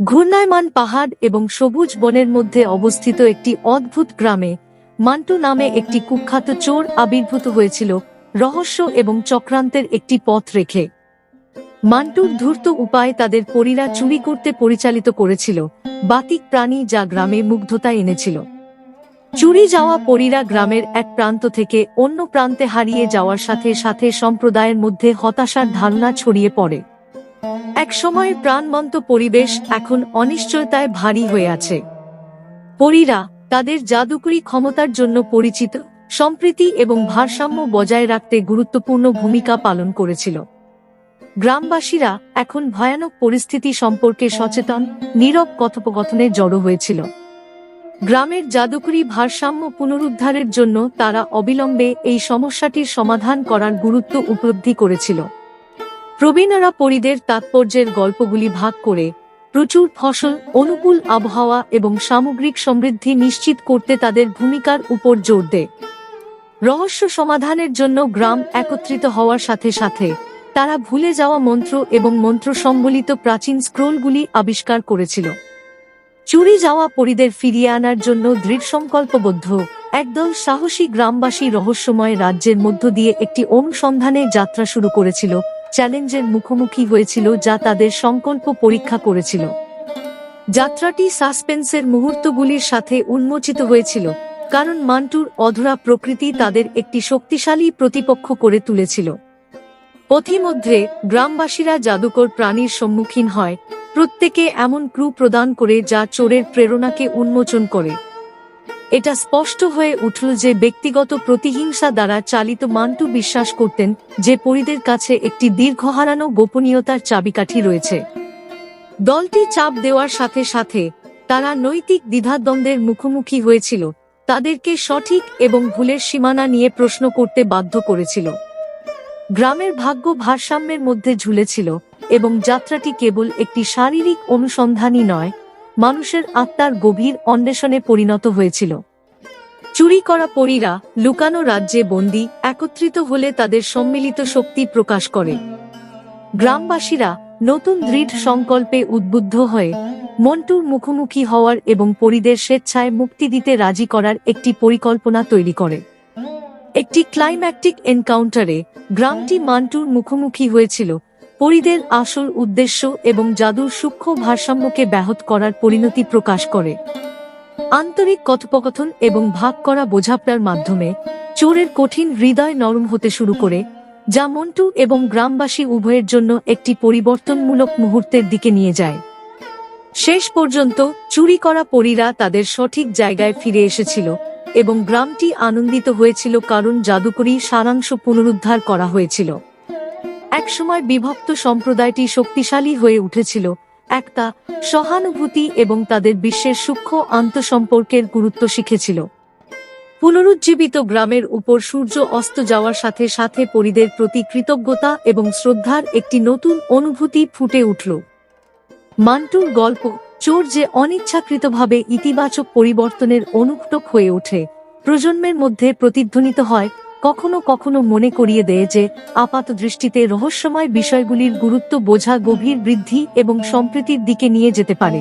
ঘূর্ণায়মান পাহাড় এবং সবুজ বনের মধ্যে অবস্থিত একটি অদ্ভুত গ্রামে মান্টু নামে একটি কুখ্যাত চোর আবির্ভূত হয়েছিল, রহস্য এবং চক্রান্তের একটি পথ রেখে। মান্টুর ধূর্ত উপায় তাদের পরীরা চুরি করতে পরিচালিত করেছিল, বাতিক প্রাণী যা গ্রামে মুগ্ধতা এনেছিল। চুরি যাওয়া পরীরা গ্রামের এক প্রান্ত থেকে অন্য প্রান্তে হারিয়ে যাওয়ার সাথে সাথে সম্প্রদায়ের মধ্যে হতাশার ধারণা ছড়িয়ে পড়ে। এক সময়ের প্রাণবন্ত পরিবেশ এখন অনিশ্চয়তায় ভারী হয়ে আছে। পরীরা তাদের জাদুকরী ক্ষমতার জন্য পরিচিত, সম্প্রীতি এবং ভারসাম্য বজায় রাখতে গুরুত্বপূর্ণ ভূমিকা পালন করেছিল। গ্রামবাসীরা এখন ভয়ানক পরিস্থিতি সম্পর্কে সচেতন, নীরব কথোপকথনে জড়ো হয়েছিল। গ্রামের জাদুকরী ভারসাম্য পুনরুদ্ধারের জন্য তারা অবিলম্বে এই সমস্যাটির সমাধান করার গুরুত্ব উপলব্ধি করেছিল। প্রবীণরা পরীদের তাৎপর্যের গল্পগুলি ভাগ করে প্রচুর ফসল, অনুকূল আবহাওয়া এবং সামগ্রিক সমৃদ্ধি নিশ্চিত করতে তাদের ভূমিকার উপর জোর দেয়। রহস্য সমাধানের জন্য গ্রাম একত্রিত হওয়ার সাথে সাথে তারা ভুলে যাওয়া মন্ত্র এবং মন্ত্র সম্বলিত প্রাচীন স্ক্রোলগুলি আবিষ্কার করেছিল। চুরি যাওয়া পরীদের ফিরিয়ে আনার জন্য দৃঢ় সংকল্পবদ্ধ একদল সাহসী গ্রামবাসী রহস্যময় রাজ্যের মধ্য দিয়ে একটি অনুসন্ধানে যাত্রা শুরু করেছিল, চ্যালেঞ্জের মুখোমুখি হয়েছিল যা তাদের সংকল্প পরীক্ষা করেছিল। যাত্রাটি সাসপেন্সের মুহূর্তগুলির সাথে উন্মোচিত হয়েছিল, কারণ মান্টুর অধরা প্রকৃতি তাদের একটি শক্তিশালী প্রতিপক্ষ করে তুলেছিল। পথিমধ্যে গ্রামবাসীরা জাদুকর প্রাণীর সম্মুখীন হয়, প্রত্যেকে এমন ক্লু প্রদান করে যা চোরের প্রেরণাকে উন্মোচন করে। এটা স্পষ্ট হয়ে উঠল যে ব্যক্তিগত প্রতিহিংসা দ্বারা চালিত মান্টু বিশ্বাস করতেন যে পরীদের কাছে একটি দীর্ঘ হারানো গোপনীয়তার চাবিকাঠি রয়েছে। দলটি চাপ দেওয়ার সাথে সাথে তারা নৈতিক দ্বিধাদ্বন্দ্বের মুখোমুখি হয়েছিল, তাদেরকে সঠিক এবং ভুলের সীমানা নিয়ে প্রশ্ন করতে বাধ্য করেছিল। গ্রামের ভাগ্য ভারসাম্যের মধ্যে ঝুলেছিল এবং যাত্রাটি কেবল একটি শারীরিক অনুসন্ধানই নয়, মানুষের আত্মার গভীর অন্বেষণে পরিণত হয়েছিল। চুরি করা পরীরা লুকানো রাজ্যে বন্দী একত্রিত হলে তাদের সম্মিলিত শক্তি প্রকাশ করে। গ্রামবাসীরা নতুন দৃঢ় সংকল্পে উদ্বুদ্ধ হয়ে মন্টুর মুখোমুখি হওয়ার এবং পরীদের স্বেচ্ছায় মুক্তি দিতে রাজি করার একটি পরিকল্পনা তৈরি করে। একটি ক্লাইম্যাক্টিক এনকাউন্টারে গ্রামটি মান্টুর মুখোমুখি হয়েছিল, পরীদের আসল উদ্দেশ্য এবং জাদুর সূক্ষ্ম ভারসাম্যকে ব্যাহত করার পরিণতি প্রকাশ করে। আন্তরিক কথোপকথন এবং ভাগ করা বোঝাপড়ার মাধ্যমে চোরের কঠিন হৃদয় নরম হতে শুরু করে, যা মন্টু এবং গ্রামবাসী উভয়ের জন্য একটি পরিবর্তনমূলক মুহূর্তের দিকে নিয়ে যায়। শেষ পর্যন্ত চুরি করা পরীরা তাদের সঠিক জায়গায় ফিরে এসেছিল এবং গ্রামটি আনন্দিত হয়েছিল কারণ জাদুকরী সারাংশ পুনরুদ্ধার করা হয়েছিল। একসময় বিভক্ত সম্প্রদায়টি শক্তিশালী হয়ে উঠেছিল, একতা, সহানুভূতি এবং তাদের বিশ্বের সূক্ষ্ম আন্তঃসম্পর্কের গুরুত্ব শিখেছিল। পুনরুজ্জীবিত গ্রামের উপর সূর্য অস্ত যাওয়ার সাথে সাথে পরীদের প্রতি কৃতজ্ঞতা এবং শ্রদ্ধার একটি নতুন অনুভূতি ফুটে উঠল। মান্টুর গল্প চোর যে অনিচ্ছাকৃতভাবে ইতিবাচক পরিবর্তনের অনুঘটক হয়ে ওঠে, প্রজন্মের মধ্যে প্রতিধ্বনিত হয়, কখনো কখনো মনে করিয়ে দেয় যে আপাতদৃষ্টিতে রহস্যময় বিষয়গুলির গুরুত্ব বোঝা গভীর বৃদ্ধি এবং সম্প্রীতির দিকে নিয়ে যেতে পারে।